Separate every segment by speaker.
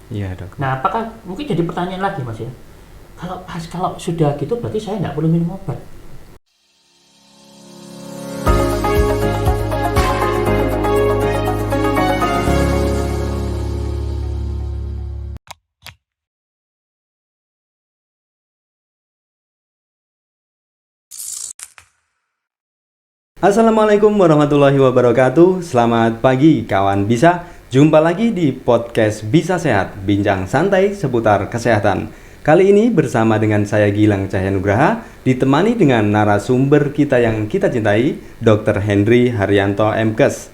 Speaker 1: Iya dok.
Speaker 2: Nah, apakah mungkin jadi pertanyaan lagi Mas ya? Kalau sudah gitu berarti saya nggak perlu minum obat.
Speaker 1: Assalamualaikum warahmatullahi wabarakatuh. Selamat pagi kawan bisa. Jumpa lagi di podcast Bisa Sehat, bincang santai seputar kesehatan. Kali ini bersama dengan saya Gilang Cahyanugraha, ditemani dengan narasumber kita yang kita cintai, Dr. Henry Haryanto MKes.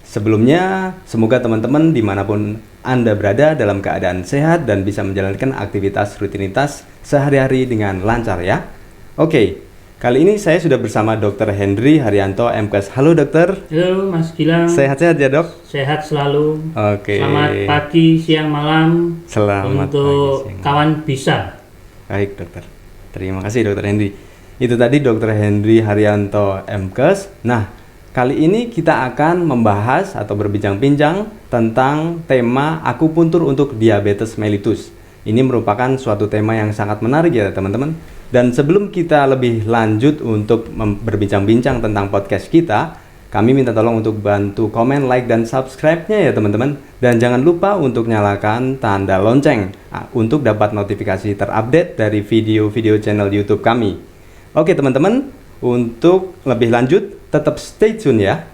Speaker 1: Sebelumnya, semoga teman-teman dimanapun Anda berada dalam keadaan sehat dan bisa menjalankan aktivitas rutinitas sehari-hari dengan lancar ya. Oke, kali ini saya sudah bersama Dr. Henry Haryanto MKes. Halo dokter.
Speaker 2: Halo Mas Gilang.
Speaker 1: Sehat-sehat ya dok?
Speaker 2: Sehat selalu.
Speaker 1: Oke.
Speaker 2: Selamat pagi, siang, malam.
Speaker 1: Selamat
Speaker 2: untuk
Speaker 1: pagi, siang.
Speaker 2: kawan bisa.
Speaker 1: Baik dokter. Terima kasih dokter Henry. Itu tadi Dr. Henry Haryanto MKes. Nah, kali ini kita akan membahas atau berbincang-bincang tentang tema akupuntur untuk diabetes mellitus. Ini merupakan suatu tema yang sangat menarik ya teman-teman. Dan sebelum kita lebih lanjut untuk berbincang-bincang tentang podcast kita, kami minta tolong untuk bantu komen, like, dan subscribe-nya ya teman-teman. Dan jangan lupa untuk nyalakan tanda lonceng untuk dapat notifikasi terupdate dari video-video channel YouTube kami. Oke teman-teman, untuk lebih lanjut tetap stay tune ya.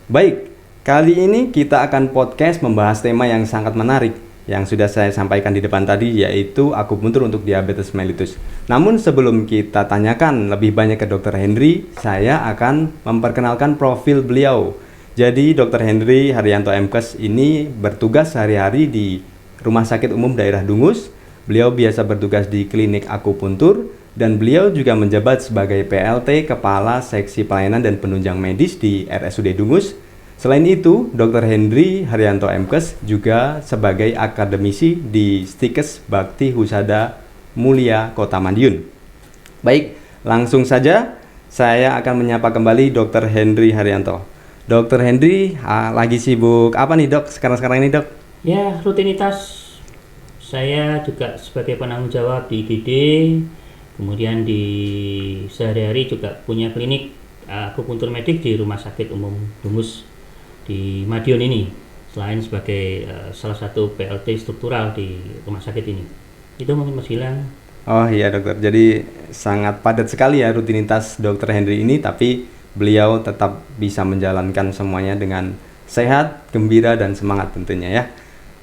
Speaker 1: Baik, kali ini kita akan podcast membahas tema yang sangat menarik yang sudah saya sampaikan di depan tadi, yaitu akupuntur untuk diabetes mellitus. Namun sebelum kita tanyakan lebih banyak ke Dr. Henry, saya akan memperkenalkan profil beliau. Jadi Dr. Henry Haryanto MKes ini bertugas sehari-hari di Rumah Sakit Umum Daerah Dungus. Beliau biasa bertugas di klinik akupuntur dan beliau juga menjabat sebagai PLT Kepala Seksi Pelayanan dan Penunjang Medis di RSUD Dungus. Selain itu, Dr. Henry Haryanto MKes juga sebagai akademisi di Stikes Bakti Husada Mulia Kota Madiun. Baik, langsung saja saya akan menyapa kembali Dr. Henry Haryanto. Dr. Henry, lagi sibuk apa nih dok sekarang ini dok?
Speaker 2: Ya, rutinitas saya juga sebagai penanggung jawab di IGD, kemudian di sehari-hari juga punya klinik akupuntur medik di Rumah Sakit Umum Dungus di Madiun ini, selain sebagai salah satu PLT struktural di rumah sakit ini. Itu mungkin Mas Gilang.
Speaker 1: Oh iya dokter, jadi sangat padat sekali ya rutinitas Dr. Henry ini, tapi beliau tetap bisa menjalankan semuanya dengan sehat, gembira, dan semangat tentunya ya.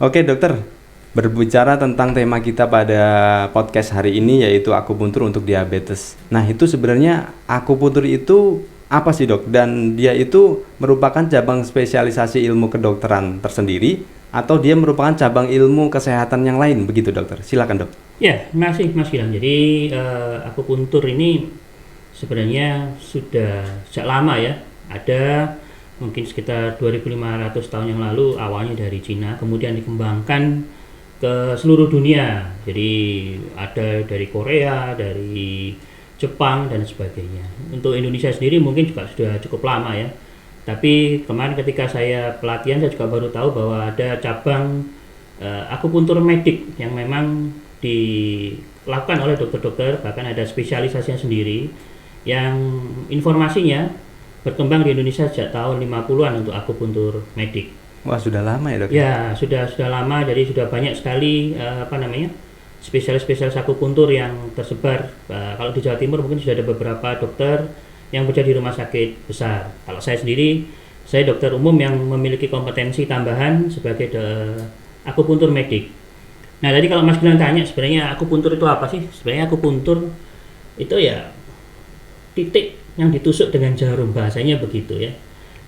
Speaker 1: Oke dokter, berbicara tentang tema kita pada podcast hari ini, yaitu akupuntur untuk diabetes. Nah itu sebenarnya akupuntur itu apa sih dok? Dan dia itu merupakan cabang spesialisasi ilmu kedokteran tersendiri atau dia merupakan cabang ilmu kesehatan yang lain begitu dokter? Silakan dok.
Speaker 2: Ya, masih Mas Gilang. Jadi akupuntur ini sebenarnya sudah sejak lama ya. Ada mungkin sekitar 2.500 tahun yang lalu, awalnya dari Cina, kemudian dikembangkan ke seluruh dunia. Jadi ada dari Korea, dari Jepang dan sebagainya. Untuk Indonesia sendiri mungkin juga sudah cukup lama ya. Tapi kemarin ketika saya pelatihan saya juga baru tahu bahwa ada cabang akupuntur medik yang memang dilakukan oleh dokter-dokter, bahkan ada spesialisasinya sendiri yang informasinya berkembang di Indonesia sejak tahun 50-an untuk akupuntur medik.
Speaker 1: Wah sudah lama ya dok?
Speaker 2: Ya sudah lama, jadi sudah banyak sekali spesialis-spesialis akupuntur yang tersebar. Kalau di Jawa Timur mungkin sudah ada beberapa dokter yang bekerja di rumah sakit besar. Kalau saya sendiri, saya dokter umum yang memiliki kompetensi tambahan sebagai akupuntur medik. Nah tadi kalau Mas Gilang tanya sebenarnya akupuntur itu apa sih? Sebenarnya akupuntur itu ya titik yang ditusuk dengan jarum, bahasanya begitu ya.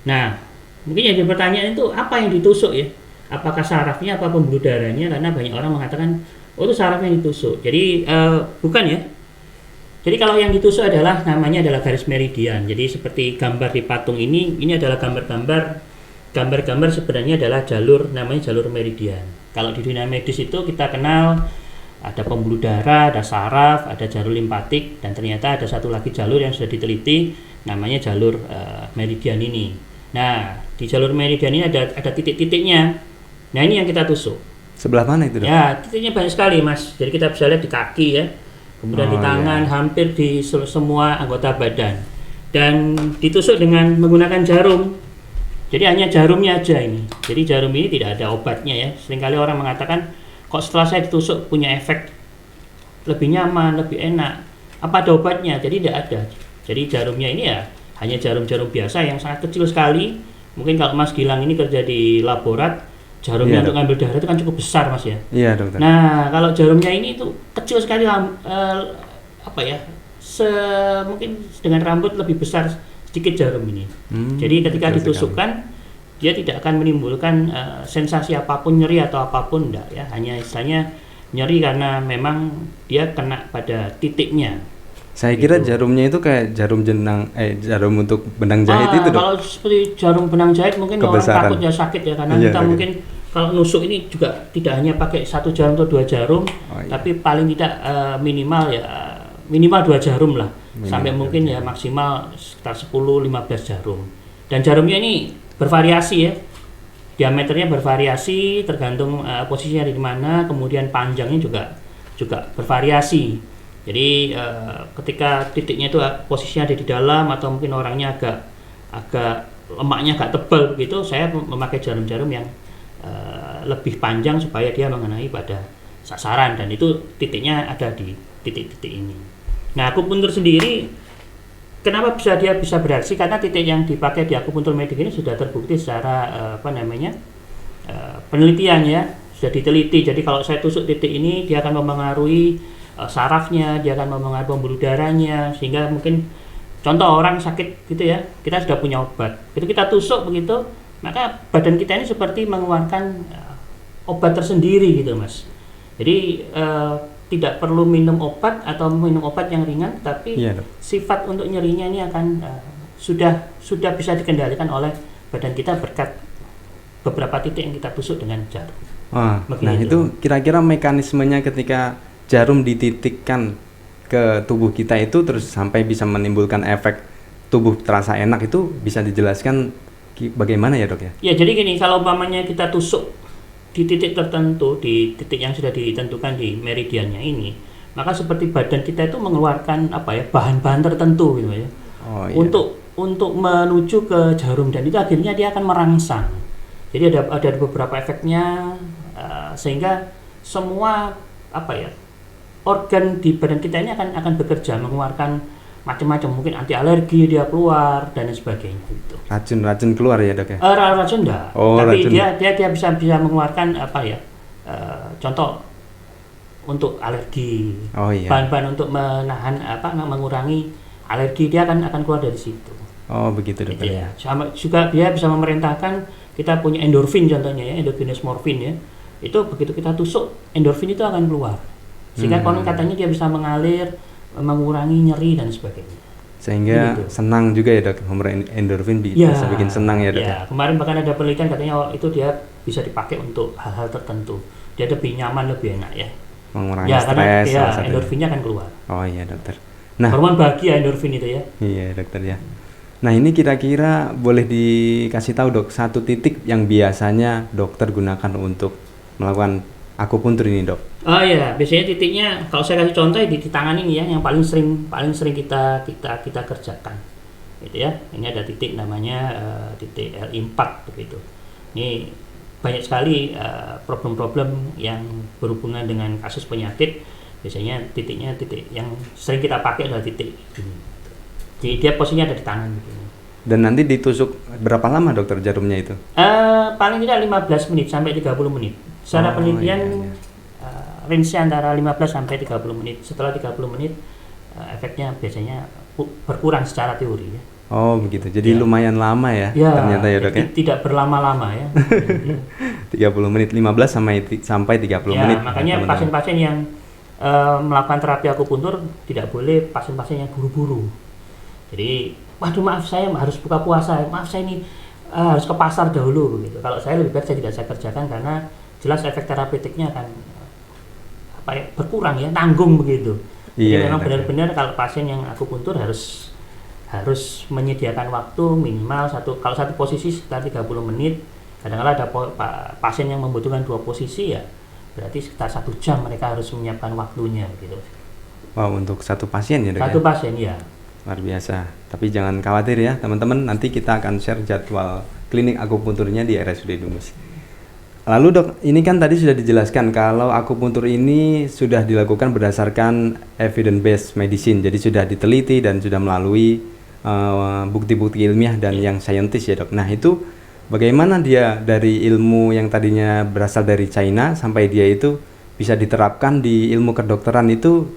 Speaker 2: Nah mungkin yang jadi pertanyaan itu apa yang ditusuk ya? Apakah sarafnya, apa pembuluh darahnya? Karena banyak orang mengatakan oh itu saraf yang ditusuk. Jadi bukan ya. Jadi kalau yang ditusuk namanya adalah garis meridian. Jadi seperti gambar di patung ini adalah gambar sebenarnya adalah jalur, namanya jalur meridian. Kalau di dunia medis itu kita kenal ada pembuluh darah, ada saraf, ada jalur limpatik, dan ternyata ada satu lagi jalur yang sudah diteliti namanya jalur meridian ini. Nah, di jalur meridian ini ada titik-titiknya. Nah, ini yang kita tusuk.
Speaker 1: Sebelah mana itu, Dok?
Speaker 2: Ya, titiknya banyak sekali, Mas. Jadi kita bisa lihat di kaki ya. Kemudian di tangan, hampir di semua anggota badan. Dan ditusuk dengan menggunakan jarum. Jadi hanya jarumnya aja ini. Jadi jarum ini tidak ada obatnya ya. Seringkali orang mengatakan, kok setelah saya ditusuk punya efek lebih nyaman, lebih enak. Apa ada obatnya? Jadi tidak ada. Jadi jarumnya ini ya hanya jarum-jarum biasa yang sangat kecil sekali. Mungkin kalau Mas Gilang ini kerja di laborat, jarumnya untuk ngambil darah itu kan cukup besar, Mas ya.
Speaker 1: Iya, dokter.
Speaker 2: Nah, kalau jarumnya ini itu kecil sekali, mungkin dengan rambut lebih besar sedikit jarum ini. Jadi ketika ditusukkan, dia tidak akan menimbulkan sensasi apapun, nyeri atau apapun, enggak ya. Hanya istilahnya nyeri karena memang dia kena pada titiknya.
Speaker 1: Saya kira jarumnya itu kayak jarum jarum untuk benang jahit itu, Dok.
Speaker 2: Kalau seperti jarum benang jahit mungkin orang takutnya sakit ya, karena kita mungkin kalau nusuk ini juga tidak hanya pakai 1 jarum atau 2 jarum, tapi paling tidak minimal 2 jarum lah, sampai mungkin ya maksimal sekitar 10-15 jarum. Dan jarumnya ini bervariasi ya, diameternya bervariasi tergantung posisinya di mana, kemudian panjangnya juga bervariasi. Jadi ketika titiknya itu posisinya ada di dalam atau mungkin orangnya agak lemaknya agak tebal begitu, saya memakai jarum-jarum yang lebih panjang supaya dia mengenai pada sasaran, dan itu titiknya ada di titik-titik ini. Nah, akupuntur sendiri kenapa dia bisa bereaksi, karena titik yang dipakai di akupuntur medik ini sudah terbukti secara penelitian ya, sudah diteliti. Jadi kalau saya tusuk titik ini, dia akan mempengaruhi sarafnya, dia akan mempengaruhi pembuluh darahnya, sehingga mungkin contoh orang sakit gitu ya, kita sudah punya obat, itu kita tusuk begitu, maka badan kita ini seperti mengeluarkan obat tersendiri gitu, Mas. Jadi tidak perlu minum obat atau minum obat yang ringan, tapi sifat untuk nyerinya ini akan sudah bisa dikendalikan oleh badan kita berkat beberapa titik yang kita tusuk dengan jarum.
Speaker 1: Nah itu kira-kira mekanismenya ketika jarum dititikkan ke tubuh kita itu terus sampai bisa menimbulkan efek tubuh terasa enak, itu bisa dijelaskan bagaimana ya, Dok ya? Ya,
Speaker 2: jadi gini, kalau umpamanya kita tusuk di titik tertentu, di titik yang sudah ditentukan di meridiannya ini, maka seperti badan kita itu mengeluarkan bahan-bahan tertentu gitu ya. Untuk menuju ke jarum, dan itu akhirnya dia akan merangsang. Jadi ada beberapa efeknya, sehingga semua organ di badan kita ini akan bekerja, mengeluarkan macam-macam, mungkin anti alergi dia keluar dan sebagainya gitu.
Speaker 1: Racun keluar ya, Dok ya?
Speaker 2: Racun enggak, tapi
Speaker 1: racun.
Speaker 2: dia bisa mengeluarkan contoh untuk alergi, bahan-bahan untuk menahan mengurangi alergi, dia akan keluar dari situ.
Speaker 1: Begitu, Dok ya.
Speaker 2: Sama juga dia bisa memerintahkan, kita punya endorfin contohnya ya, endogenous morfin ya, itu begitu kita tusuk, endorfin itu akan keluar, sehingga konon katanya dia bisa mengalir, mengurangi nyeri dan sebagainya.
Speaker 1: Sehingga senang juga ya, Dok, memberi endorfin bisa bikin senang ya, Dok.
Speaker 2: Ya, kemarin bahkan ada penelitian katanya itu dia bisa dipakai untuk hal-hal tertentu. Dia lebih nyaman, lebih enak ya.
Speaker 1: Mengurangi stres.
Speaker 2: Karena endorfinnya akan keluar.
Speaker 1: Iya, Dokter. Nah,
Speaker 2: hormon bahagia endorfin itu ya.
Speaker 1: Iya, Dokter ya. Nah, ini kira-kira boleh dikasih tahu, Dok, satu titik yang biasanya dokter gunakan untuk melakukan akupuntur ini, Dok?
Speaker 2: Biasanya titiknya, kalau saya kasih contoh di tangan ini ya, yang paling sering kita kerjakan, gitu ya. Ini ada titik namanya titik L4 begitu. Ini banyak sekali problem-problem yang berhubungan dengan kasus penyakit. Biasanya titik yang sering kita pakai adalah titik ini. Jadi dia posisinya ada di tangan. Gitu.
Speaker 1: Dan nanti ditusuk berapa lama, Dokter, jarumnya itu?
Speaker 2: Paling tidak 15 menit sampai 30 menit. Secara penelitian range antara 15 sampai 30 menit. Setelah 30 menit efeknya biasanya berkurang secara teori ya.
Speaker 1: Begitu. Jadi lumayan lama ya ternyata ya, Dok ya.
Speaker 2: Tidak berlama-lama ya.
Speaker 1: 30 menit, 15 sampai 30 menit.
Speaker 2: Makanya pasien-pasien yang melakukan terapi akupuntur tidak boleh pasien-pasien yang buru-buru. Jadi, waduh maaf saya harus buka puasa, maaf saya ini harus ke pasar dahulu gitu. Kalau saya lebih baik saya tidak saya kerjakan, karena jelas efek terapeutiknya akan berkurang ya, tanggung begitu. Jadi memang benar-benar kalau pasien yang akupuntur harus harus menyediakan waktu minimal kalau satu posisi sekitar 30 menit. Kadang-kadang ada pasien yang membutuhkan 2 posisi, ya berarti sekitar 1 jam mereka harus menyiapkan waktunya gitu.
Speaker 1: Wow, untuk satu pasien ya dok?
Speaker 2: Satu pasien ya.
Speaker 1: Luar biasa. Tapi jangan khawatir ya teman-teman, nanti kita akan share jadwal klinik akupunturnya di RSUD Dungus. Lalu dok, ini kan tadi sudah dijelaskan kalau akupuntur ini sudah dilakukan berdasarkan evidence based medicine, jadi sudah diteliti dan sudah melalui bukti-bukti ilmiah dan yang saintis ya dok. Nah itu bagaimana dia dari ilmu yang tadinya berasal dari China sampai dia itu bisa diterapkan di ilmu kedokteran itu,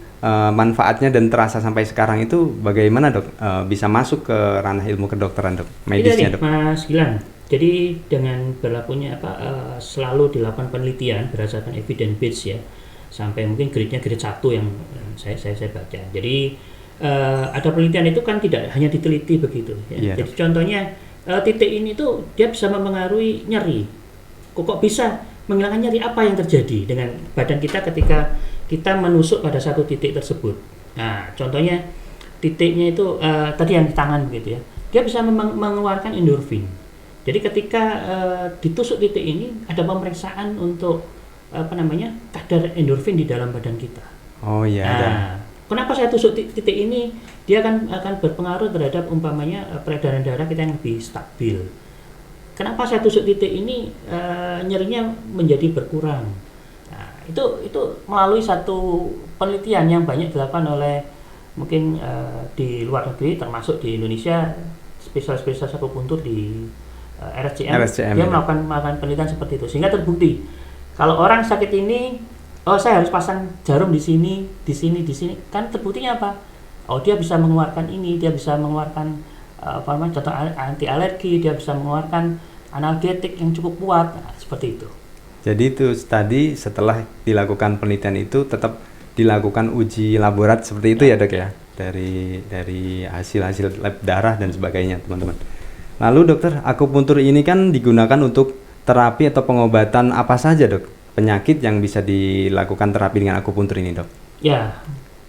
Speaker 1: manfaatnya dan terasa sampai sekarang itu bagaimana dok, bisa masuk ke ranah ilmu kedokteran dok, medisnya dok?
Speaker 2: Mas Gilang, jadi dengan berlakunya selalu dilakukan penelitian berdasarkan evidence based ya, sampai mungkin grade-nya grade 1 yang saya baca. Jadi ada penelitian itu kan tidak hanya diteliti begitu ya. Jadi contohnya titik ini tuh dia bisa mempengaruhi nyeri. Kok bisa menghilangkan nyeri? Apa yang terjadi dengan badan kita ketika kita menusuk pada satu titik tersebut? Nah, contohnya titiknya itu tadi yang di tangan begitu ya. Dia bisa mengeluarkan endorfin. Jadi ketika ditusuk titik ini ada pemeriksaan untuk kadar endorfin di dalam badan kita.
Speaker 1: Oh iya.
Speaker 2: Nah, kenapa saya tusuk titik ini? Dia akan berpengaruh terhadap umpamanya peredaran darah kita yang lebih stabil. Kenapa saya tusuk titik ini nyerinya menjadi berkurang? Nah, itu melalui satu penelitian yang banyak dilakukan oleh mungkin di luar negeri, termasuk di Indonesia, spesialis akupuntur di RSCM. Dia melakukan penelitian seperti itu, sehingga terbukti kalau orang sakit ini, saya harus pasang jarum di sini, kan terbuktinya apa? Dia bisa mengeluarkan ini, dia bisa mengeluarkan contoh anti alergi, dia bisa mengeluarkan analgetik yang cukup kuat, seperti itu.
Speaker 1: Jadi itu tadi setelah dilakukan penelitian itu tetap dilakukan uji laborat seperti itu ya dok ya, dari hasil lab darah dan sebagainya teman-teman. Lalu dokter, akupuntur ini kan digunakan untuk terapi atau pengobatan apa saja dok? Penyakit yang bisa dilakukan terapi dengan akupuntur ini dok?
Speaker 2: Ya,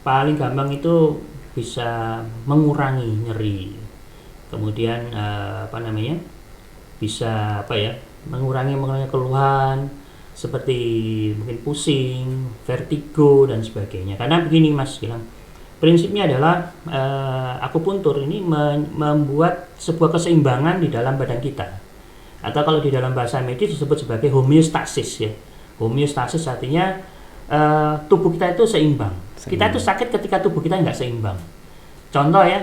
Speaker 2: paling gampang itu bisa mengurangi nyeri, kemudian bisa mengurangi keluhan seperti mungkin pusing, vertigo dan sebagainya. Karena begini Mas Gilang, prinsipnya adalah akupuntur ini membuat sebuah keseimbangan di dalam badan kita, atau kalau di dalam bahasa medis disebut sebagai homeostasis ya. Homeostasis artinya tubuh kita itu seimbang. Kita itu sakit ketika tubuh kita nggak seimbang. Contoh ya,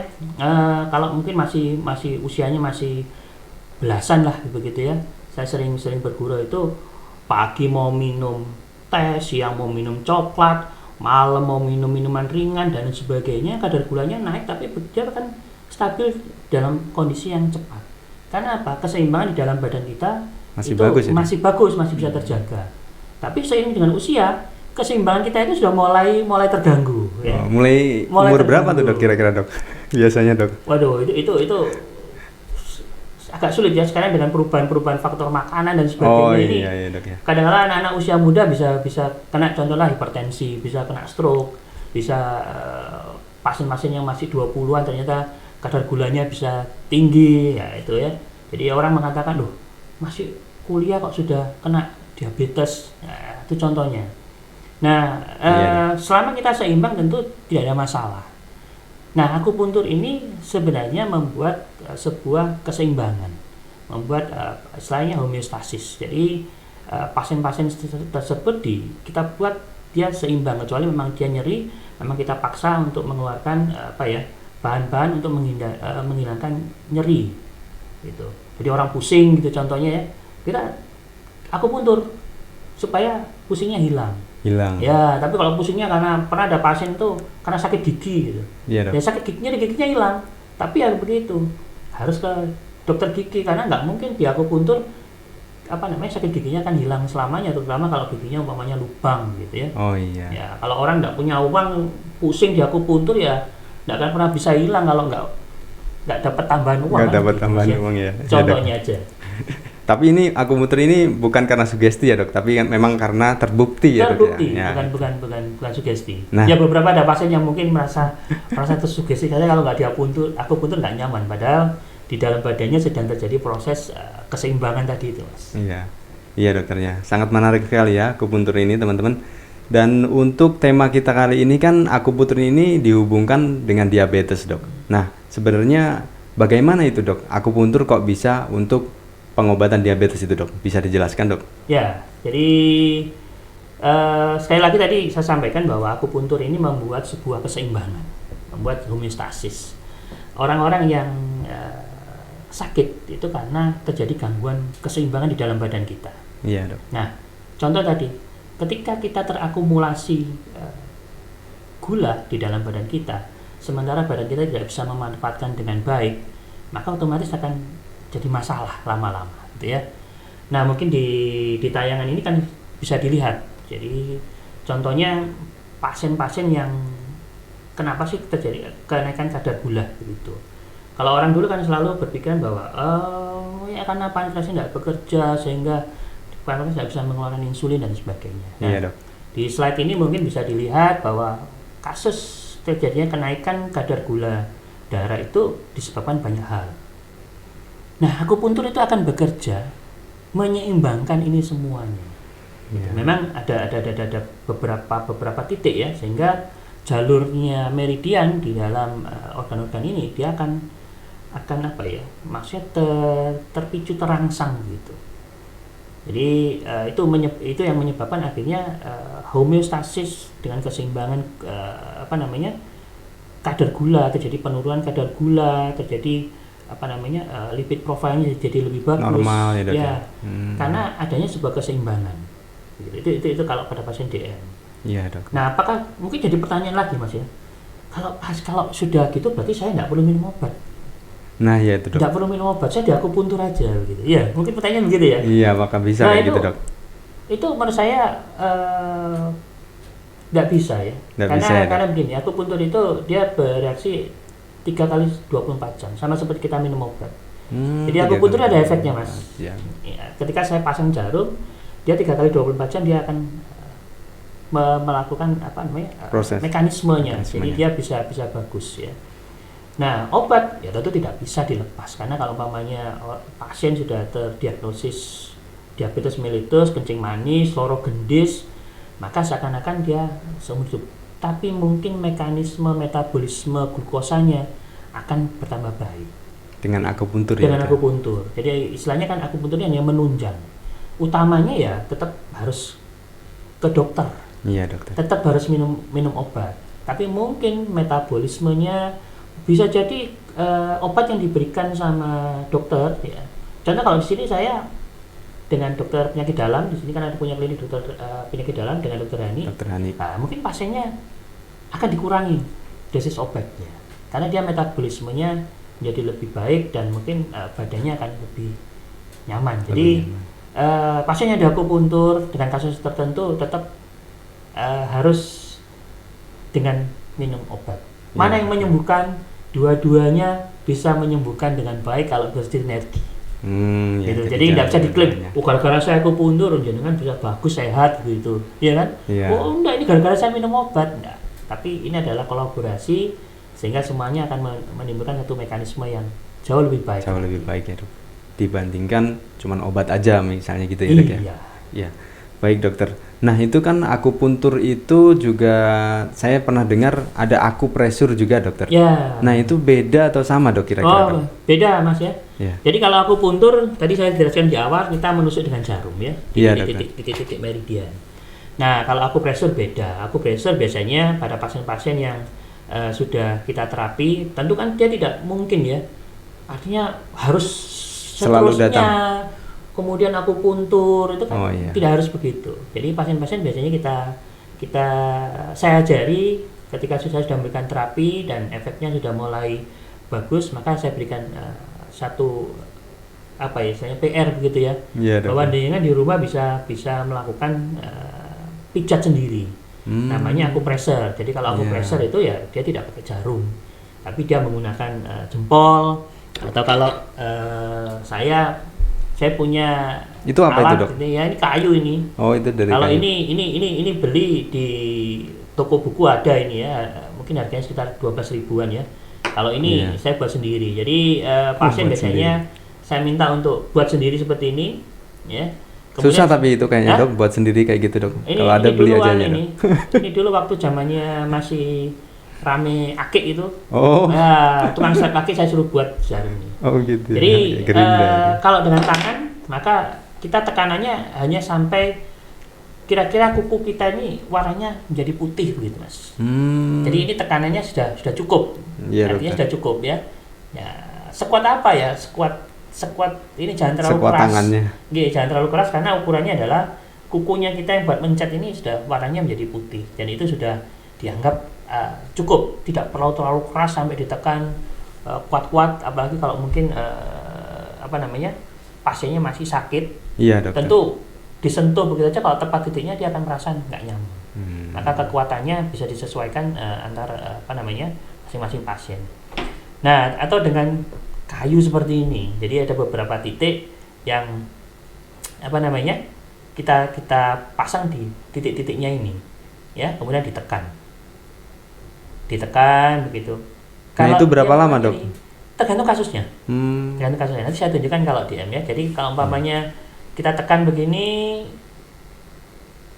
Speaker 2: kalau mungkin masih usianya masih belasan lah begitu ya. Saya sering berguru itu pagi mau minum teh, siang mau minum coklat, malam mau minum minuman ringan dan sebagainya, kadar gulanya naik tapi dia akan stabil dalam kondisi yang cepat. Karena apa? Keseimbangan di dalam badan kita masih bagus, masih bisa terjaga. Tapi seiring dengan usia, keseimbangan kita itu sudah mulai terganggu. Ya.
Speaker 1: Mulai umur berapa tuh dok kira-kira dok? Biasanya dok?
Speaker 2: Waduh, itu agak sulit ya sekarang dengan perubahan faktor makanan dan sebagainya ini.
Speaker 1: Iya, dok, ya.
Speaker 2: Kadang-kadang anak-anak usia muda bisa kena contohnya hipertensi, bisa kena stroke, bisa pasien-pasien yang masih 20-an ternyata kadar gulanya bisa tinggi, ya itu ya. Jadi orang mengatakan, "Loh, masih kuliah kok sudah kena diabetes." Nah, itu contohnya. Nah, selama kita seimbang tentu tidak ada masalah. Nah, akupuntur ini sebenarnya membuat sebuah keseimbangan, membuat istilahnya homeostasis. Jadi pasien-pasien tersebut kita buat dia seimbang, kecuali memang dia nyeri, memang kita paksa untuk mengeluarkan bahan-bahan untuk menghilangkan nyeri, gitu. Jadi orang pusing gitu contohnya ya, kita akupuntur supaya pusingnya hilang. Ya, tapi kalau pusingnya karena pernah ada pasien tuh karena sakit gigi gitu.
Speaker 1: Iya,
Speaker 2: ya sakit giginya hilang. Tapi ya begitu. Harus ke dokter gigi karena nggak mungkin di akupuntur sakit giginya kan hilang selamanya, terutama kalau giginya umpamanya lubang gitu ya.
Speaker 1: Oh iya.
Speaker 2: Ya, kalau orang nggak punya uang pusing di akupuntur ya nggak akan pernah bisa hilang kalau nggak dapat tambahan uang.
Speaker 1: Nggak dapat tambahan uang ya.
Speaker 2: Contohnya aja.
Speaker 1: Tapi ini akupunktur ini bukan karena sugesti ya dok, tapi kan memang karena terbukti ya dok
Speaker 2: Terbukti,
Speaker 1: ya.
Speaker 2: bukan sugesti.
Speaker 1: Nah.
Speaker 2: Ya beberapa ada pasien yang mungkin merasa tersugesti, katanya kalau nggak akupuntur nggak nyaman, padahal di dalam badannya sedang terjadi proses keseimbangan tadi itu, Mas.
Speaker 1: Iya dokternya, sangat menarik sekali ya akupuntur ini teman-teman. Dan untuk tema kita kali ini kan akupuntur ini dihubungkan dengan diabetes dok. Nah sebenarnya bagaimana itu dok? Akupuntur kok bisa untuk pengobatan diabetes itu dok? Bisa dijelaskan dok?
Speaker 2: Ya, jadi sekali lagi tadi saya sampaikan bahwa akupuntur ini membuat sebuah keseimbangan, membuat homeostasis. Orang-orang yang sakit itu karena terjadi gangguan keseimbangan di dalam badan kita.
Speaker 1: Iya dok.
Speaker 2: Nah, contoh tadi, ketika kita terakumulasi gula di dalam badan kita, sementara badan kita tidak bisa memanfaatkan dengan baik, maka otomatis akan jadi masalah lama-lama, gitu ya. Nah, mungkin di tayangan ini kan bisa dilihat. Jadi, contohnya pasien-pasien yang kenapa sih terjadi kenaikan kadar gula begitu. Kalau orang dulu kan selalu berpikiran bahwa ya karena pankreasnya nggak bekerja sehingga pankreas nggak bisa mengeluarkan insulin dan sebagainya. Nah,
Speaker 1: Iya dok.
Speaker 2: di slide ini mungkin bisa dilihat bahwa kasus terjadinya kenaikan kadar gula darah itu disebabkan banyak hal. Nah, akupuntur itu akan bekerja menyeimbangkan ini semuanya.
Speaker 1: Iya.
Speaker 2: Memang ada beberapa titik ya, sehingga jalurnya meridian di dalam organ-organ ini dia akan apa ya? Maksudnya terpicu, terangsang gitu. Jadi itu yang menyebabkan akhirnya homeostasis dengan keseimbangan kadar gula, terjadi penurunan kadar gula, terjadi lipid profilnya jadi lebih bagus.
Speaker 1: Normal ya dok.
Speaker 2: Ya. Karena adanya sebuah keseimbangan. Itu kalau pada pasien DM.
Speaker 1: Iya dok.
Speaker 2: Nah, apakah mungkin jadi pertanyaan lagi Mas ya? Kalau sudah gitu berarti saya nggak perlu minum obat.
Speaker 1: Nah ya itu dok.
Speaker 2: Nggak perlu minum obat, saya diakupuntur aja gitu. Ya, mungkin pertanyaan begitu ya.
Speaker 1: Iya, apakah bisa kayak gitu dok?
Speaker 2: Itu menurut saya nggak bisa ya. Karena begini, akupuntur itu dia bereaksi 3 kali 24 jam, sama seperti kita minum obat. Jadi akupuntur ada efeknya Mas.
Speaker 1: Ya.
Speaker 2: Ya, ketika saya pasang jarum, dia 3 kali 24 jam dia akan melakukan mekanismenya. Jadi dia bisa bagus ya. Nah, obat ya tentu tidak bisa dilepas, karena kalau umpamanya pasien sudah terdiagnosis diabetes mellitus, kencing manis, loro gendis, maka seakan-akan dia seumur hidup. Tapi mungkin mekanisme metabolisme glukosanya akan bertambah baik
Speaker 1: dengan akupuntur.
Speaker 2: Akupuntur. Jadi istilahnya kan akupunturnya hanya menunjang. Utamanya ya tetap harus ke dokter.
Speaker 1: Iya dokter.
Speaker 2: Tetap harus minum obat. Tapi mungkin metabolismenya bisa jadi obat yang diberikan sama dokter ya. Contoh kalau di sini saya dengan dokter penyakit dalam, di sini kan ada punya klinik dokter penyakit dalam dengan dokter Hani. Nah, mungkin pasiennya akan dikurangi dosis obatnya karena dia metabolismenya menjadi lebih baik dan mungkin badannya akan lebih nyaman. Jadi pasien yang diakupuntur dengan kasus tertentu tetap harus dengan minum obat. Mana yang menyembuhkan? Dua-duanya bisa menyembuhkan dengan baik kalau bersinergi. Gitu. Jadi tidak bisa diklaim, gara-gara saya akupuntur jenengan bisa bagus, sehat gitu, ya kan? Oh enggak, ini gara-gara saya minum obat, enggak. Tapi ini adalah kolaborasi sehingga semuanya akan menimbulkan satu mekanisme yang jauh lebih baik.
Speaker 1: Jauh lebih baik ya dok, dibandingkan cuman obat aja misalnya gitu ya dok ya? Iya. Baik dokter. Nah itu kan akupuntur itu juga saya pernah dengar ada akupresur juga dokter.
Speaker 2: Ya.
Speaker 1: Nah itu beda atau sama dok kira-kira?
Speaker 2: Beda Mas ya. Jadi kalau akupuntur tadi saya jelaskan di awal kita menusuk dengan jarum ya di titik-titik meridian. Nah kalau akupresur beda. Akupresur biasanya pada pasien-pasien yang sudah kita terapi, tentu kan dia tidak mungkin ya. Artinya harus
Speaker 1: selalu datang.
Speaker 2: Kemudian akupuntur itu kan tidak harus begitu. Jadi pasien-pasien biasanya saya ajari ketika sudah memberikan terapi dan efeknya sudah mulai bagus, maka saya berikan satu istilahnya PR begitu ya. Bahwa dengan di rumah bisa melakukan pijat sendiri. Namanya akupresur. Jadi kalau akupresur itu ya dia tidak pakai jarum, tapi dia menggunakan jempol, atau kalau saya saya punya
Speaker 1: Itu apa itu,
Speaker 2: alat
Speaker 1: Dok?
Speaker 2: ini ya, ini kayu ini.
Speaker 1: Oh, itu dari
Speaker 2: Kalau
Speaker 1: kayu.
Speaker 2: ini beli di toko buku ada ini ya, mungkin harganya sekitar 12 ribuan ya. Kalau ini
Speaker 1: Iya.
Speaker 2: saya buat sendiri. Jadi pasien
Speaker 1: buat
Speaker 2: biasanya saya minta untuk buat sendiri seperti ini ya.
Speaker 1: Susah tapi itu kayaknya,
Speaker 2: Hah?
Speaker 1: Dok, buat sendiri kayak gitu, Dok.
Speaker 2: Ini,
Speaker 1: Kalau ada
Speaker 2: ini
Speaker 1: beli
Speaker 2: dulu
Speaker 1: aja
Speaker 2: anu
Speaker 1: ya, Dok.
Speaker 2: ini. Ini dulu waktu zamannya masih rame akik itu.
Speaker 1: Oh.
Speaker 2: Nah, tukang slap akik saya suruh buat jarum ini.
Speaker 1: Oh gitu.
Speaker 2: Jadi
Speaker 1: ya. Gerindra itu.
Speaker 2: kalau dengan tangan maka kita tekanannya hanya sampai kira-kira kuku kita ini warnanya menjadi putih begitu Mas. Jadi ini tekanannya sudah cukup.
Speaker 1: Iya,
Speaker 2: Artinya
Speaker 1: dokter.
Speaker 2: sudah cukup ya. Ya sekuat apa ya? Sekuat ini jangan terlalu
Speaker 1: Sekuat
Speaker 2: keras.
Speaker 1: tangannya.
Speaker 2: Nggih, jangan terlalu keras karena ukurannya adalah kukunya kita yang buat mencet ini sudah warnanya menjadi putih dan itu sudah dianggap cukup, tidak perlu terlalu keras sampai ditekan kuat-kuat, apalagi kalau mungkin pasiennya masih sakit.
Speaker 1: Iya, dokter.
Speaker 2: Tentu disentuh begitu saja, kalau tepat titiknya dia akan merasa nggak nyaman. Maka kekuatannya bisa disesuaikan antar masing-masing pasien. Nah, atau dengan kayu seperti ini. Jadi ada beberapa titik yang kita pasang di titik-titiknya ini, ya, kemudian ditekan begitu.
Speaker 1: Nah, itu berapa lama, Dok?
Speaker 2: Tergantung kasusnya.
Speaker 1: Hmm.
Speaker 2: Nanti saya tunjukkan kalau DM ya. Jadi kalau umpamanya kita tekan begini,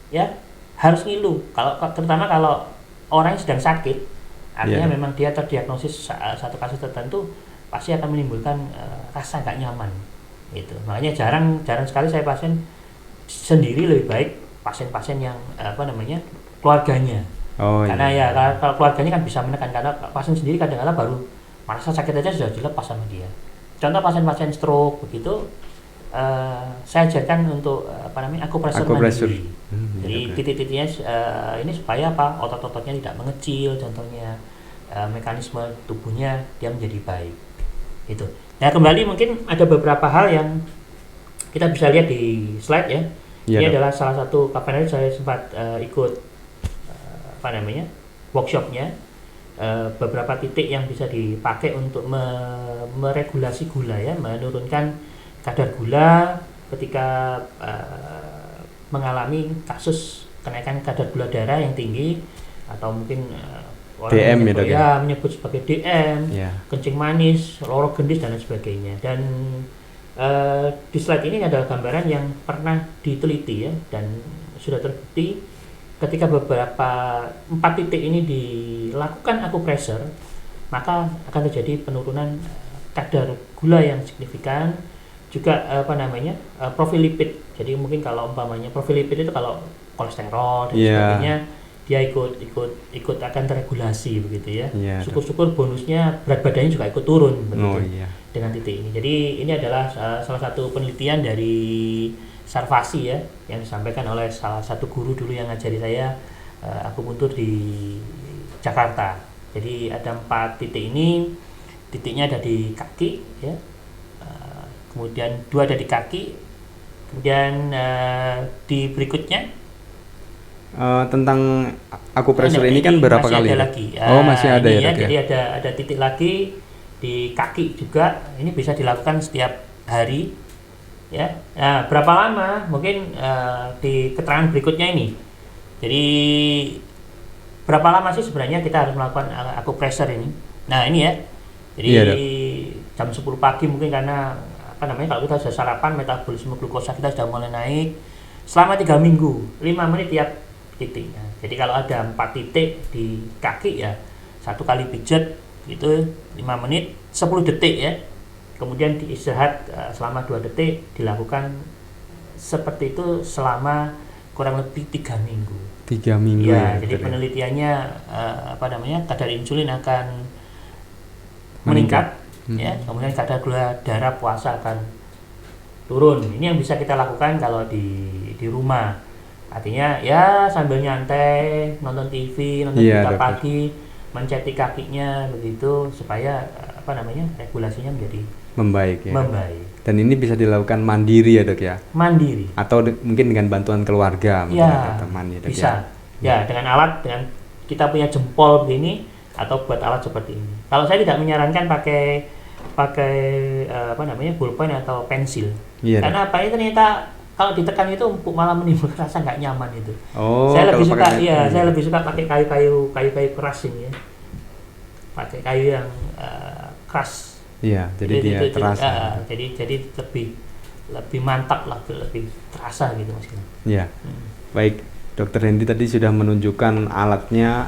Speaker 2: ya harus ngilu. Terutama kalau orang yang sedang sakit, artinya memang dia terdiagnosis satu kasus tertentu, pasti akan menimbulkan rasa nggak nyaman. Gitu. Makanya jarang sekali saya pasien sendiri, lebih baik pasien-pasien yang keluarganya.
Speaker 1: Oh,
Speaker 2: Karena
Speaker 1: iya.
Speaker 2: ya kalau keluarganya kan bisa menekan, karena pasien sendiri kadang-kadang baru merasa sakit aja sudah dilepas sama dia. Contoh pasien-pasien stroke begitu, saya ajarkan untuk akupresur mandiri. Jadi titik-titiknya ini supaya otot-ototnya tidak mengecil, contohnya mekanisme tubuhnya dia menjadi baik. Itu. Nah, kembali mungkin ada beberapa hal yang kita bisa lihat di slide ya.
Speaker 1: Iya,
Speaker 2: Ini
Speaker 1: Dok.
Speaker 2: adalah salah satu kapan saya sempat ikut workshopnya, beberapa titik yang bisa dipakai untuk meregulasi gula ya, menurunkan kadar gula ketika mengalami kasus kenaikan kadar gula darah yang tinggi, atau mungkin orang
Speaker 1: DM
Speaker 2: menyebut sebagai DM,
Speaker 1: Iya.
Speaker 2: kencing manis, loro gendis dan lain sebagainya. Dan di slide ini adalah gambaran yang pernah diteliti ya, dan sudah terbukti ketika beberapa 4 titik ini dilakukan akupresur, maka akan terjadi penurunan kadar gula yang signifikan, juga profil lipid. Jadi mungkin kalau umpamanya profil lipid itu kalau kolesterol dan sebagainya, dia ikut akan teregulasi begitu ya. Syukur-syukur bonusnya berat badannya juga ikut turun begitu. Dengan titik ini. Jadi ini adalah salah satu penelitian dari Sarvasi ya, yang disampaikan oleh salah satu guru dulu yang ngajari saya akupuntur di Jakarta. Jadi ada 4 titik ini, titiknya ada di kaki ya, kemudian 2 ada di kaki, kemudian di berikutnya
Speaker 1: tentang akupresur ini kan berapa
Speaker 2: masih
Speaker 1: kali?
Speaker 2: Ada lagi.
Speaker 1: Masih ada ya, Dok,
Speaker 2: jadi ada titik lagi di kaki juga. Ini bisa dilakukan setiap hari. Ya, nah, berapa lama? Mungkin di keterangan berikutnya ini. Jadi berapa lama sih sebenarnya kita harus melakukan akupresur ini? Nah ini ya. Jadi jam 10 pagi mungkin, karena kalau kita sudah sarapan, metabolisme glukosa kita sudah mulai naik. Selama 3 minggu, 5 menit tiap titiknya. Jadi kalau ada 4 titik di kaki ya, 1 kali pijat itu 5 menit, 10 detik ya. Kemudian diistirahat selama 2 detik, dilakukan seperti itu selama kurang lebih 3 minggu.
Speaker 1: 3 minggu
Speaker 2: ya. Jadi penelitiannya kadar insulin akan meningkat. Ya. Kemudian kadar gula darah puasa akan turun. Ini yang bisa kita lakukan kalau di rumah. Artinya ya sambil nyantai, nonton TV, nonton berita pagi, menceti kakinya begitu, supaya regulasinya menjadi membaik.
Speaker 1: Dan ini bisa dilakukan mandiri ya, Dok ya?
Speaker 2: Mandiri.
Speaker 1: Atau mungkin dengan bantuan keluarga, mungkin ada teman ya, Dok.
Speaker 2: Bisa. Ya, dengan alat, dengan kita punya jempol begini, atau buat alat seperti ini. Kalau saya tidak menyarankan pakai pakai pulpen atau pensil.
Speaker 1: Iya.
Speaker 2: Karena apa? Ini ternyata kalau ditekan itu malah menimbulkan rasa nggak nyaman itu.
Speaker 1: Oh,
Speaker 2: saya lebih
Speaker 1: kalau
Speaker 2: suka,
Speaker 1: pakai
Speaker 2: saya lebih suka pakai kayu keras ini ya. Pakai kayu yang keras.
Speaker 1: Iya, jadi dia terasa.
Speaker 2: Jadi lebih mantap lah, lebih terasa gitu Mas.
Speaker 1: Iya. Baik, Dokter Hendy tadi sudah menunjukkan alatnya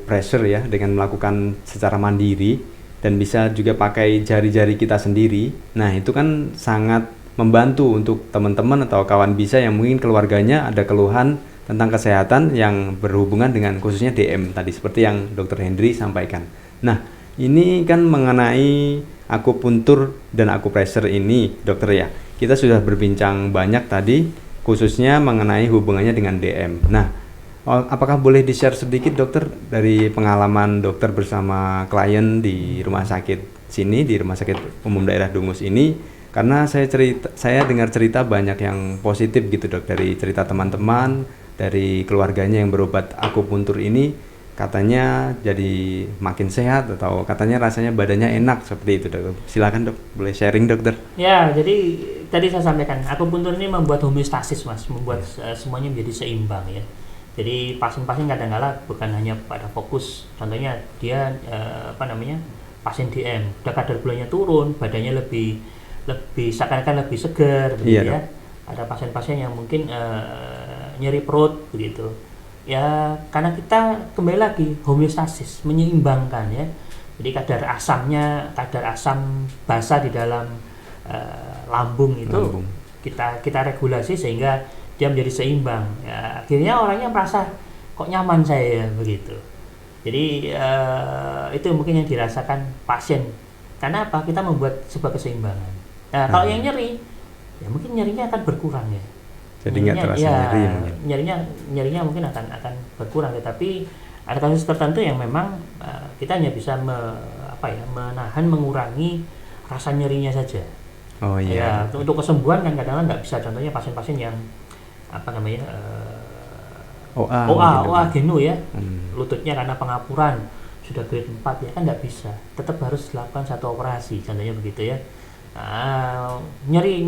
Speaker 1: pressure ya, dengan melakukan secara mandiri dan bisa juga pakai jari-jari kita sendiri. Nah, itu kan sangat membantu untuk teman-teman atau kawan bisa yang mungkin keluarganya ada keluhan tentang kesehatan yang berhubungan dengan khususnya DM tadi seperti yang Dokter Hendy sampaikan. Nah, ini kan mengenai akupuntur dan akupressure ini, dokter ya. Kita sudah berbincang banyak tadi khususnya mengenai hubungannya dengan DM. Nah, apakah boleh di-share sedikit dokter dari pengalaman dokter bersama klien di rumah sakit sini, di Rumah Sakit Umum Daerah Dungus ini? Karena saya dengar cerita banyak yang positif gitu dok, dari cerita teman-teman, dari keluarganya yang berobat akupuntur ini, katanya jadi makin sehat atau katanya rasanya badannya enak seperti itu dok. Silakan dok, boleh sharing dokter.
Speaker 2: Ya, jadi tadi saya sampaikan akupuntur ini membuat homeostasis mas, membuat semuanya menjadi seimbang ya. Jadi pasien-pasien kadang-kala bukan hanya pada fokus, contohnya dia pasien DM, udah kadar gulanya turun, badannya lebih seakan-akan lebih segar begitu ya. Ada pasien-pasien yang mungkin nyeri perut begitu. Ya, karena kita kembali lagi homeostasis, menyeimbangkan ya. Jadi kadar asam basa di dalam lambung itu kita regulasi sehingga dia menjadi seimbang. Ya, akhirnya orangnya merasa kok nyaman saya begitu. Jadi itu mungkin yang dirasakan pasien. Karena apa? Kita membuat sebuah keseimbangan. Nah, kalau yang nyeri, ya mungkin nyerinya akan berkurang ya.
Speaker 1: Jadi nggak terasa nyeri
Speaker 2: mungkin. Nyerinya mungkin akan berkurang, tetapi ada kasus tertentu yang memang kita hanya bisa menahan, mengurangi rasa nyerinya saja.
Speaker 1: Oh iya.
Speaker 2: Ya, untuk kesembuhan kan kadang-kadang nggak bisa. Contohnya pasien-pasien yang OA genu ya, lututnya karena pengapuran sudah grade 4 ya kan nggak bisa, tetap harus dilakukan satu operasi, contohnya begitu ya. Nyeri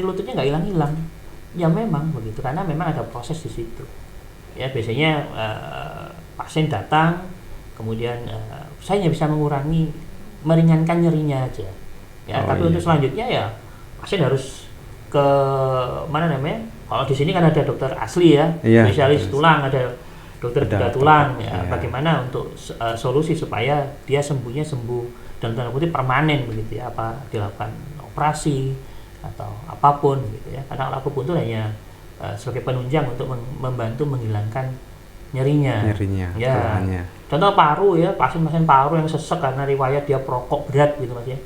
Speaker 2: lututnya nggak hilang-hilang, ya memang begitu karena memang ada proses di situ. Ya biasanya pasien datang, kemudian saya hanya bisa meringankan nyerinya aja. Ya, tapi untuk selanjutnya ya pasien harus ke kalau di sini kan ada dokter asli ya, spesialis tulang, ada dokter bedah tulang ya. Bagaimana untuk solusi supaya dia sembuh dalam tanda kutip permanen begitu ya, apa dilakukan operasi atau apapun gitu ya. Karena akupuntur hanya sebagai penunjang untuk membantu menghilangkan nyerinya ya. Keluhannya. Contoh paru ya, pasien-pasien paru yang sesek karena riwayat dia perokok berat gitu mas ya.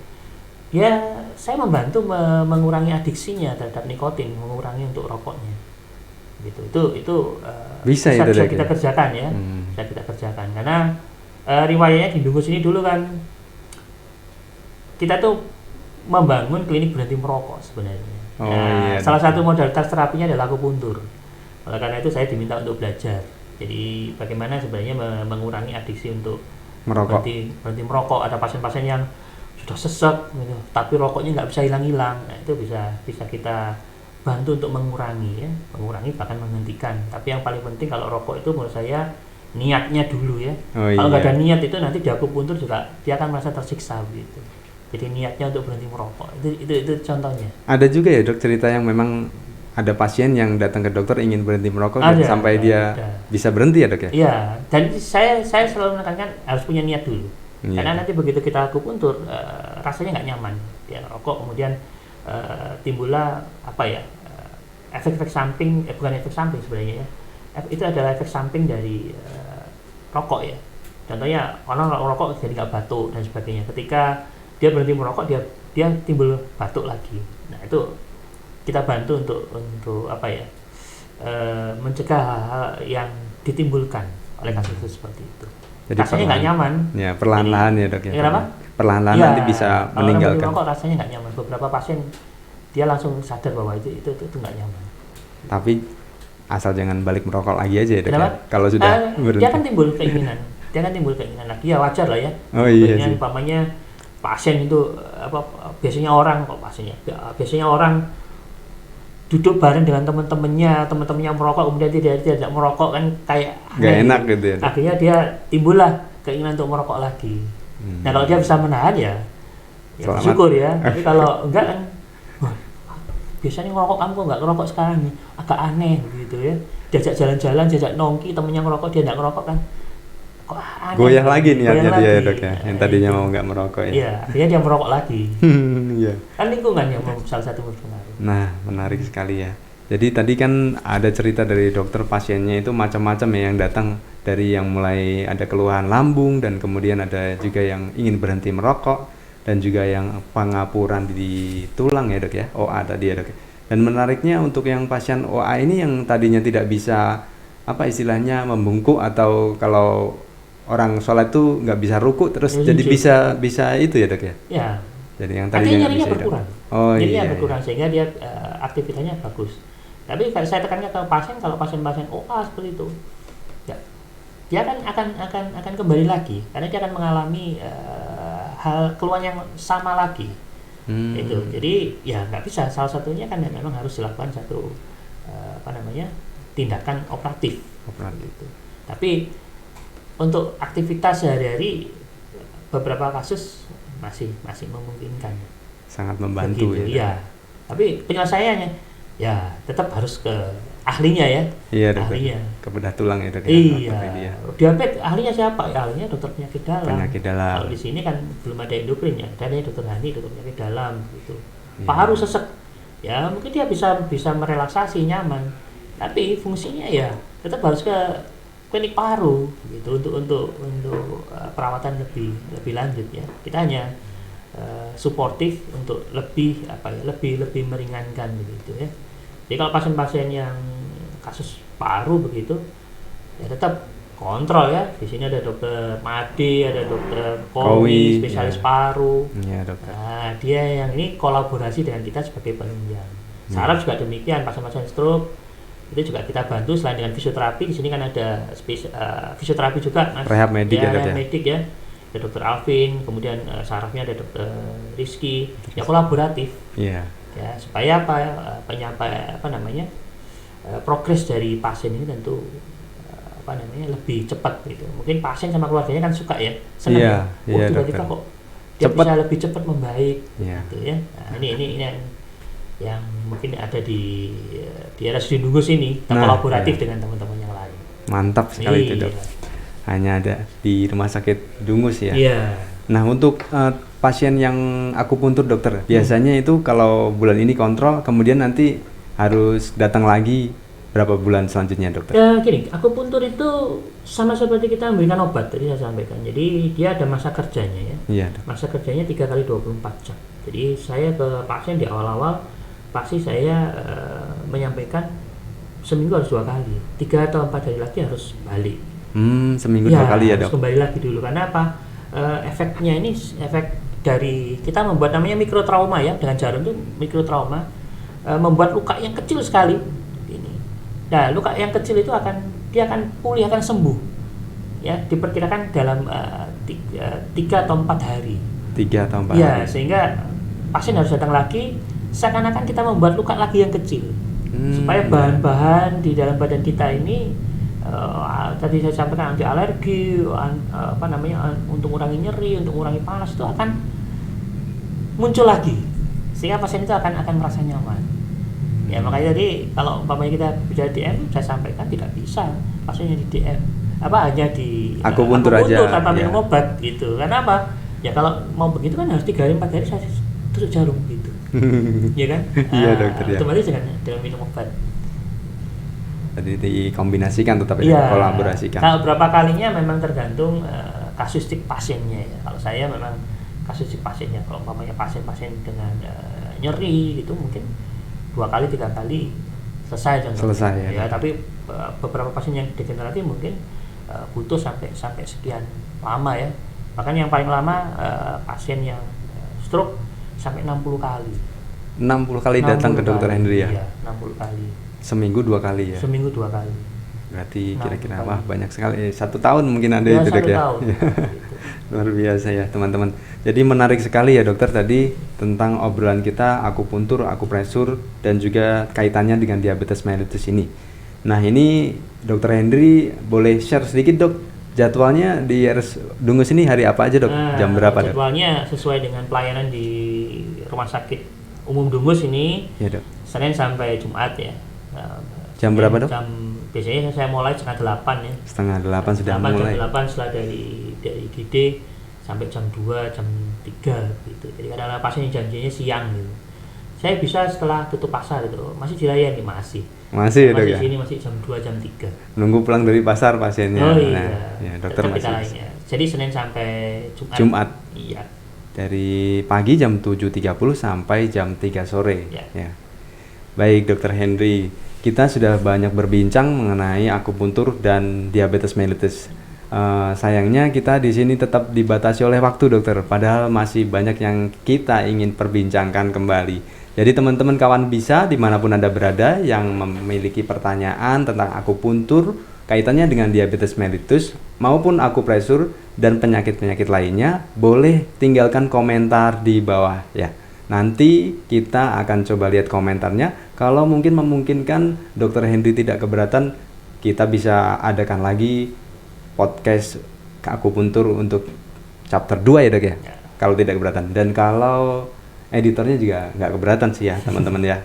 Speaker 2: Ya, saya membantu mengurangi adiksinya terhadap nikotin, mengurangi untuk rokoknya. Gitu. Itu bisa kita kerjakan ya. Bisa kita kerjakan karena riwayatnya di Dungus ini dulu kan kita tuh membangun klinik berhenti merokok sebenarnya. Salah satu modalitas terapinya adalah akupuntur. Oleh karena itu saya diminta untuk belajar. Jadi bagaimana sebenarnya mengurangi adiksi untuk berhenti merokok. Ada pasien-pasien yang sudah sesek gitu, tapi rokoknya nggak bisa hilang-hilang. Nah, itu bisa kita bantu untuk mengurangi bahkan menghentikan. Tapi yang paling penting kalau rokok itu menurut saya niatnya dulu ya. Kalau nggak ada niat itu nanti di akupuntur juga dia akan merasa tersiksa gitu. Jadi niatnya untuk berhenti merokok itu contohnya. Ada juga ya dok cerita yang memang ada pasien yang datang ke dokter ingin berhenti merokok sampai dia bisa berhenti ya dok ya? Iya, dan saya selalu menekankan harus punya niat dulu. Karena nanti begitu kita akupuntur rasanya nggak nyaman dia rokok, kemudian timbullah efek samping, bukan efek samping sebenarnya ya, itu adalah efek samping dari rokok ya. Contohnya orang rokok jadi nggak batuk dan sebagainya. Ketika dia berhenti merokok dia timbul batuk lagi. Nah itu kita bantu untuk mencegah hal yang ditimbulkan oleh kasus seperti itu. Jadi rasanya nggak nyaman. Ya perlahan-lahan ya dok ya. Kenapa? Perlahan-lahan nanti bisa meninggalkan. Kalau merokok rasanya nggak nyaman. Beberapa pasien dia langsung sadar bahwa itu nggak nyaman. Tapi asal jangan balik merokok lagi aja ya dok. Kenapa? Ya? Kalau sudah berhenti. Dia kan timbul keinginan lagi ya wajar lah ya. Oh iya. Umpamanya pasien itu biasanya orang duduk bareng dengan teman-temannya merokok, kemudian tidak merokok kan kayak
Speaker 1: nggak
Speaker 2: aneh
Speaker 1: enak
Speaker 2: gitu.
Speaker 1: gitu ya.
Speaker 2: Akhirnya dia timbullah keinginan untuk merokok lagi. Nah kalau dia bisa menahan ya
Speaker 1: Selamat.
Speaker 2: bersyukur ya. Tapi kalau enggak kan, wah, biasanya ngerokok, kamu kok nggak ngerokok sekarang nih, agak aneh gitu ya. Diajak jalan-jalan, diajak nongki, temennya ngerokok, dia nggak ngerokok kan, kok aneh.
Speaker 1: Goyah lagi niatnya
Speaker 2: Goyah
Speaker 1: dia ya
Speaker 2: lagi.
Speaker 1: dok ya, yang tadinya mau nggak merokok ya.
Speaker 2: Iya, akhirnya dia merokok lagi.
Speaker 1: Iya.
Speaker 2: Kan lingkungan yang salah satu berpengaruh.
Speaker 1: Nah, menarik sekali ya. Jadi tadi kan ada cerita dari dokter, pasiennya itu macam-macam ya yang datang, dari yang mulai ada keluhan lambung, dan kemudian ada juga yang ingin berhenti merokok, dan juga yang pengapuran di tulang ya dok ya, OA tadi ya dok. Dan menariknya untuk yang pasien OA ini yang tadinya tidak bisa apa istilahnya membungkuk, atau kalau orang sholat tuh nggak bisa ruku terus jadi bisa itu ya dok ya.
Speaker 2: Ya.
Speaker 1: Jadi yang tadinya nggak bisa
Speaker 2: berkurang.
Speaker 1: Oh
Speaker 2: Nyerinya
Speaker 1: iya.
Speaker 2: berkurang sehingga dia aktivitasnya bagus. Tapi kalau saya tekannya ke pasien, kalau pasien-pasien OA seperti itu, ya, dia akan kembali lagi karena dia akan mengalami hal keluhan yang sama lagi. Itu. Jadi ya nggak bisa. Salah satunya kan memang harus dilakukan satu tindakan operatif. Gitu. Tapi untuk aktivitas sehari-hari beberapa kasus masih memungkinkan.
Speaker 1: Sangat membantu.
Speaker 2: Begitu,
Speaker 1: ya.
Speaker 2: iya. Tapi penyelesaiannya ya tetap harus ke ahlinya ya.
Speaker 1: Iya, dokter.
Speaker 2: Ahlinya.
Speaker 1: Ke bedah tulang itu kan.
Speaker 2: Iya. Diabetes ahlinya siapa? Ya, ahlinya dokter penyakit dalam.
Speaker 1: Penyakit dalam.
Speaker 2: Kalau di sini kan belum ada endokrin ya. Ada dokter Hani, dokter penyakit dalam gitu.
Speaker 1: Iya.
Speaker 2: Paru sesek. Ya, mungkin dia bisa merelaksasi nyaman. Tapi fungsinya ya tetap harus ke klinik paru gitu untuk perawatan lebih lanjut ya. Kita hanya suportif untuk lebih meringankan begitu ya. Jadi kalau pasien-pasien yang kasus paru begitu ya tetap kontrol ya. Di sini ada dokter Made, ada dokter Kowi, spesialis paru.
Speaker 1: Iya, dokter.
Speaker 2: Nah, dia yang ini kolaborasi dengan kita sebagai penunjang. Saraf juga demikian, pasien-pasien stroke itu juga kita bantu selain dengan fisioterapi. Di sini kan ada fisioterapi juga, Mas.
Speaker 1: Rehab medik ya,
Speaker 2: rehab medik ya. Ada dokter Alvin, kemudian sarafnya ada dokter Rizky. Ya kolaboratif.
Speaker 1: Iya.
Speaker 2: Ya, supaya progres dari pasien ini tentu lebih cepat gitu. Mungkin pasien sama keluarganya kan suka ya, senang ya.
Speaker 1: Iya,
Speaker 2: tiba-tiba kok dia
Speaker 1: cepet.
Speaker 2: bisa lebih cepat membaik gitu ya. Nah, ini yang mungkin ada di RSUD Dungus ini, kita kolaboratif dengan teman-teman yang lain.
Speaker 1: Mantap sekali itu dok. Hanya ada di rumah sakit Dungus ya.
Speaker 2: Iya.
Speaker 1: Nah untuk pasien yang akupuntur dokter, biasanya itu kalau bulan ini kontrol, kemudian nanti harus datang lagi berapa bulan selanjutnya dokter?
Speaker 2: Ya gini, akupuntur itu sama seperti kita memberikan obat tadi saya sampaikan. Jadi dia ada masa kerjanya ya.
Speaker 1: Iya.
Speaker 2: Masa kerjanya 3 kali 24 jam. Jadi saya ke pasien di awal-awal pasti saya menyampaikan seminggu harus 2 kali, 3 atau 4 hari lagi harus balik.
Speaker 1: Seminggu 2 kali ya dok?
Speaker 2: Harus kembali lagi dulu, karena apa? Efeknya ini efek dari kita membuat namanya mikrotrauma ya, dengan jarum itu mikrotrauma, membuat luka yang kecil sekali. Ini. Nah luka yang kecil itu dia akan pulih, akan sembuh. Ya diperkirakan dalam 3 atau 4 hari.
Speaker 1: 3 atau 4
Speaker 2: ya,
Speaker 1: hari.
Speaker 2: Sehingga pasien harus datang lagi, seakan-akan kita membuat luka lagi yang kecil, supaya bahan-bahan di dalam badan kita ini tadi saya sampaikan anti alergi, untuk mengurangi nyeri, untuk mengurangi panas itu akan muncul lagi, sehingga pasien itu akan merasa nyaman. Ya makanya tadi kalau umpamanya kita bicara DM, saya sampaikan tidak bisa pasiennya di DM, hanya di
Speaker 1: akupuntur aja
Speaker 2: tanpa minum obat gitu. Karena apa? Ya kalau mau begitu kan harus 3 hari 4 hari saya tusuk jarum gitu. Iya kan?
Speaker 1: Iya dokter ya.
Speaker 2: Otomatis dengan minum obat.
Speaker 1: Jadi dikombinasikan tetap ya, kolaborasikan.
Speaker 2: Kalau berapa kalinya memang tergantung kasusistik pasiennya ya. Kalau saya memang kasusistik pasiennya. Kalau umpamanya pasien-pasien dengan nyeri gitu mungkin 2 kali 3 kali selesai contohnya.
Speaker 1: Selesai ya.
Speaker 2: Tapi beberapa pasien yang degeneratif mungkin butuh sampai sekian lama ya. Bahkan yang paling lama pasien yang stroke sampai 60 kali.
Speaker 1: 60 kali datang ke dokter Hendry ya?
Speaker 2: Iya, 60 kali.
Speaker 1: Seminggu 2 kali ya?
Speaker 2: Seminggu 2 kali.
Speaker 1: Berarti kira-kira wah banyak sekali. 1 tahun mungkin ada itu dok ya?
Speaker 2: 1 tahun. Gitu.
Speaker 1: Luar biasa ya teman-teman. Jadi menarik sekali ya dokter tadi tentang obrolan kita akupuntur, akupresur dan juga kaitannya dengan diabetes mellitus ini. Nah ini dokter Hendri boleh share sedikit dok jadwalnya di RS Dungus ini hari apa aja dok? Jam berapa dok?
Speaker 2: Jadwalnya sesuai dengan pelayanan di Rumah Sakit Umum Dungus ini
Speaker 1: Ya dok.
Speaker 2: Senin sampai Jumat ya.
Speaker 1: Jam berapa dok?
Speaker 2: Biasanya saya mulai setengah 8 ya.
Speaker 1: Setengah 8 sudah mulai.
Speaker 2: Jam 8 setelah dari GD sampai jam 2, jam 3 gitu. Jadi kadang-kadang pasien janjinya siang gitu. Saya bisa setelah tutup pasar gitu. Masih dilayani masih.
Speaker 1: Masih ya dok ya?
Speaker 2: Masih sini masih jam 2, jam 3.
Speaker 1: Nunggu pulang dari pasar pasiennya.
Speaker 2: Oh iya.
Speaker 1: Nah, ya dokter
Speaker 2: Tetap kita
Speaker 1: masih.
Speaker 2: layani. Jadi Senin sampai Jumat.
Speaker 1: Jumat.
Speaker 2: Iya.
Speaker 1: Dari pagi jam 7.30 sampai jam 3 sore.
Speaker 2: Ya.
Speaker 1: Baik dokter Henry, kita sudah banyak berbincang mengenai akupuntur dan diabetes mellitus. Sayangnya kita di sini tetap dibatasi oleh waktu dokter, padahal masih banyak yang kita ingin perbincangkan kembali. Jadi teman-teman kawan bisa dimanapun Anda berada yang memiliki pertanyaan tentang akupuntur, kaitannya dengan diabetes mellitus maupun akupresur dan penyakit-penyakit lainnya, boleh tinggalkan komentar di bawah ya. Nanti kita akan coba lihat komentarnya. Kalau mungkin memungkinkan dokter Henry tidak keberatan, kita bisa adakan lagi podcast akupuntur untuk chapter 2 ya dok ya. Kalau tidak keberatan. Dan kalau editornya juga nggak keberatan sih ya teman-teman ya.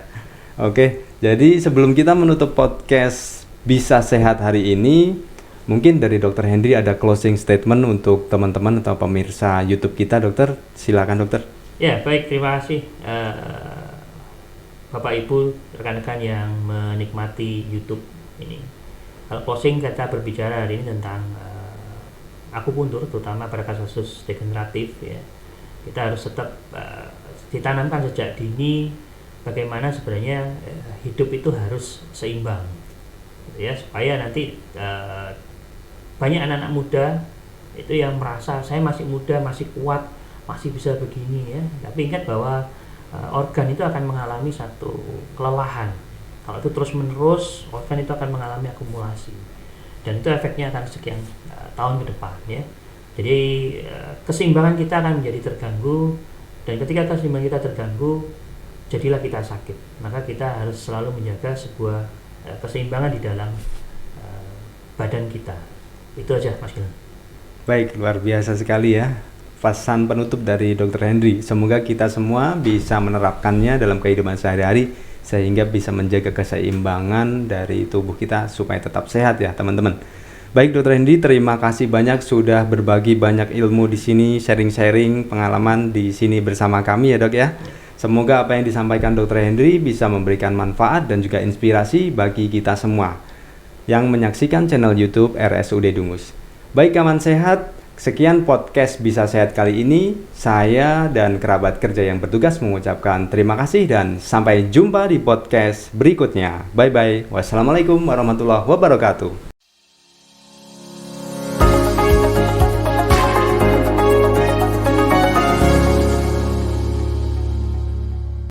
Speaker 1: Oke, jadi sebelum kita menutup podcast Bisa Sehat hari ini, mungkin dari dokter Henry ada closing statement untuk teman-teman atau pemirsa YouTube kita dokter. Silakan dokter.
Speaker 2: Ya baik, terima kasih Bapak Ibu rekan-rekan yang menikmati YouTube ini. Kalau closing kita berbicara hari ini tentang akupuntur, terutama pada kasus degeneratif ya. Kita harus tetap ditanamkan sejak dini bagaimana sebenarnya hidup itu harus seimbang, gitu ya, supaya nanti banyak anak-anak muda itu yang merasa saya masih muda, masih kuat, masih bisa begini ya. Tapi ingat bahwa organ itu akan mengalami satu kelelahan. Kalau itu terus-menerus, organ itu akan mengalami akumulasi. Dan itu efeknya akan sekian tahun ke depan ya. Jadi keseimbangan kita akan menjadi terganggu, dan ketika keseimbangan kita terganggu, jadilah kita sakit. Maka kita harus selalu menjaga sebuah keseimbangan di dalam badan kita. Itu aja Mas Gilang.
Speaker 1: Baik, luar biasa sekali ya pesan penutup dari Dr. Henry. Semoga kita semua bisa menerapkannya dalam kehidupan sehari-hari sehingga bisa menjaga keseimbangan dari tubuh kita supaya tetap sehat ya teman-teman. Baik Dr. Henry, terima kasih banyak sudah berbagi banyak ilmu di sini, sharing-sharing pengalaman di sini bersama kami ya dok ya. Semoga apa yang disampaikan Dr. Henry bisa memberikan manfaat dan juga inspirasi bagi kita semua yang menyaksikan channel YouTube RSUD Dungus. Baik kawan sehat, sekian podcast Bisa Sehat kali ini. Saya dan kerabat kerja yang bertugas mengucapkan terima kasih dan sampai jumpa di podcast berikutnya. Bye bye. Wassalamualaikum warahmatullahi wabarakatuh.